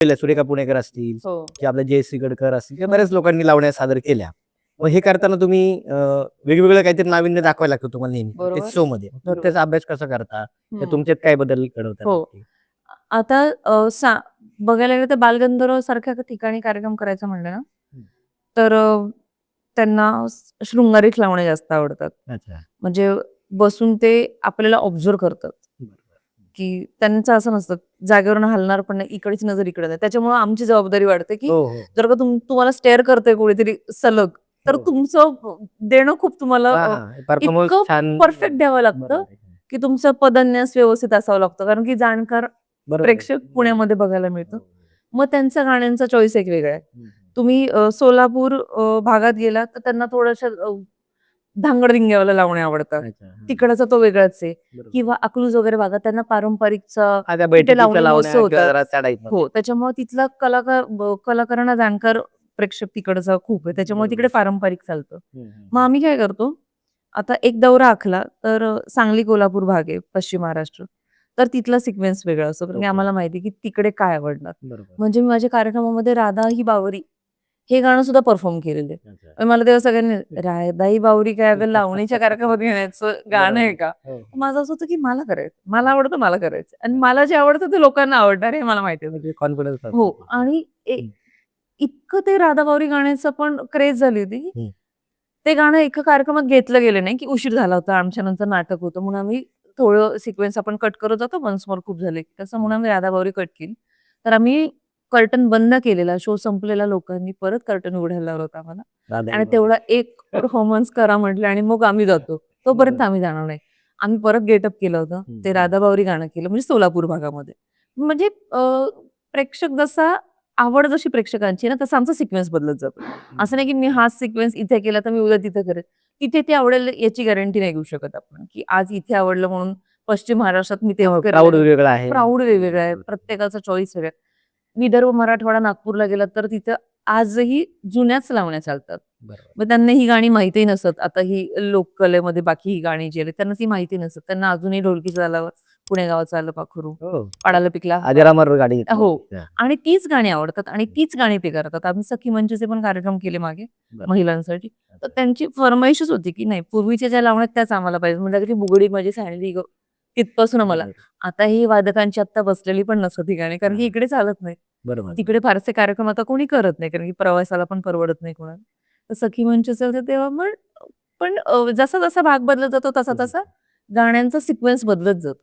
सुरेखा पुणेकर असतील हो. की आपल्या जयश्री गडकर असतील किंवा बऱ्याच लोकांनी लावण्या सादर केल्या. मग हे करताना तुम्ही वेगवेगळं काहीतरी नाविन्य दाखवायला लागतं तुम्हाला नेहमी प्रत्येक बरोबर. शो मध्ये. तर बरोबर. त्याचा अभ्यास कसा करता? तर हं. तुमच्यात काय बदल घडवता हो. नक्की? आता बघायला गेलं तर बालगंधर्व सारख्या ठिकाणी कार्यक्रम करायचा म्हणलं ना, हं. तर त्यांना शृंगारीच लावणे जास्त आवडतात. अच्छा. म्हणजे बसून ते आपल्याला ऑब्झर्व्ह करतात, बरोबर. की त्यांचं असं नसतं, जागेवरून हलणार पण नाही, इकडची नजर इकडे नाही. त्याच्यामुळे आमची जबाबदारी वाढते, की हो, हो. जर का तुम्हाला स्टेअर करतंय कोणीतरी सलग, तर हो. तुमचं देणं खूप तुम्हाला हां, हां. परफॉर्मन्स इतकं छान परफेक्ट द्यावं लागतं, बरोबर आहे. की तुमचा पदन्यास व्यवस्थित असावं लागतं. कारण की जाणकार बरोबर आहे. प्रेक्षक पुण्यामध्ये बघायला मिळतं. हो. मग त्यांच्या गाण्यांचा चॉईस एक वेगळा आहे. हं, हं. तुम्ही सोलापूर भागात गेलात तर त्यांना थोड्याशा धांगड-धिंग्यावाल्या लावण्या आवडतात. अच्छा. हां. तिकडचा तो वेगळाच आहे. बरोबर. किंवा अकलूज वगैरे भागात त्यांना पारंपरिकचा हां, त्या तिथे बैठकीच्या लावणी महोत्सव लावण्या किंवा होतात. जरा त्या टाईपमध्ये. हो, त्याच्यामुळे तिथला कलाकारांना जाणकार प्रेक्षक तिकडचा खूप आहे. त्याच्यामुळे तिकडे बरोबर. पारंपरिक चालतं. हं, हं, मग हं. आम्ही काय करतो, आता एक दौरा आखला तर सांगली, कोल्हापूर भाग आहे, पश्चिम महाराष्ट्र. तर तिथला सिक्वेन्स वेगळा असतो. कारण की ओके. आम्हाला माहिती आहे की तिकडे काय आवडणार. बरोबर. म्हणजे मी माझ्या कार्यक्रमामध्ये राधा ही बावरी हे गाणं सुद्धा परफॉर्म केलेलं आहे. अच्छा. पण मला तेव्हा सगळ्यांनी राधा ही बावरी काय अगं लावणीच्या कार्यक्रमात घेण्याचं गाणं आहे बरोबर. का? हो. माझं असं होतं की मला करायचं. मला आवडतं, मला करायचं. आणि मला जे आवडतं ते लोकांना आवडणार हे मला माहिती होतं. म्हणजे कॉन्फिडन्स असतो हो. त्याच्यात. आणि हं. इतकं ते राधा बावरी गाण्याचं पण क्रेज झाली होती, की हं. ते गाणं एका कार्यक्रमात घेतलं गेलं नाही, की उशीर झाला होता. आमच्या नंतर नाटक होतं म्हणून आम्ही थोडं सिक्वेन्स आपण कट करत जातो वन्स मोर खूप झाले. तसं म्हणून आम्ही राधा बावरी कट केली. तर आम्ही कर्टन बंद केलेला. शो संपलेला. लोकांनी परत कर्टन उघडायला लावलं होतं आम्हाला. राधाई आणि बाबा. तेवढा एक परफॉर्मन्स करा म्हटलं आणि मग आम्ही जातो. तोपर्यंत बरोबर. आम्ही जाणार नाही. आम्ही परत गेटअप केलं होतं. हं, ते हं. राधा बावरी गाणं केलं म्हणजे सोलापूर भागामध्ये. म्हणजे प्रेक्षक जसा आवड जशी प्रेक्षकांची आहे ना, तसा आमचा सिक्वेन्स बदलत जातो. असं नाही की मी हाच सिक्वेन्स इथे केला तर मी उद्या तिथे करेल. तिथे ते आवडेल याची गॅरंटी नाही घेऊ शकत आपण, की आज इथे आवडलं म्हणून पश्चिम महाराष्ट्रात मी तेच करेल प्राउड आणि वेगळा आहे. प्राउड वेगवेगळा आहे. प्रत्येकाचा चॉईस वेगळा आहे. विदर्भ, मराठवाडा, नागपूरला गेलात तर तिथं आजही जुन्याच लावण्या चालतात. बरोबर. मग त्यांना ही गाणी माहितीही नसत. आता ही लोककलेमध्ये बाकी ही गाणी जी आली त्यांना ती माहिती नसत. त्यांना अजूनही ढोलकीचं आलं, पुणे गावाचं आलं पाखरू, हो. पाडाला पिकला अजरामर गाडी घेतली हो. होती. हां. आणि तीच गाणी आवडतात आणि तीच गाणी ते करतात. आम्ही सखी मंचचे पण कार्यक्रम केले मागे बरं. महिलांसाठी. तर अच्छा. त्यांची फर्माईशच होती, की नाही पूर्वीच्या ज्या लावण्यात त्याच आम्हाला पाहिजे. म्हणजे अगदी बुगडी माझी सांडली गं, तिथपासून आम्हाला. बरोबर. आता ही वादकांची आत्ता बसलेली पण नसतात ही गाणी, कारण की हां. इकडे चालत नाही. बरोबर. तिकडे फारसे कार्यक्रम आता कोणी करत नाही, कारण की प्रवासाला पण परवडत नाही कोणाला. तर सखी मंचचं होतं तेव्हा मग पण जसा-जसा भाग बदलत जातो तसा-तसा गाण्यांचा सिक्वेन्स बदलत जातो.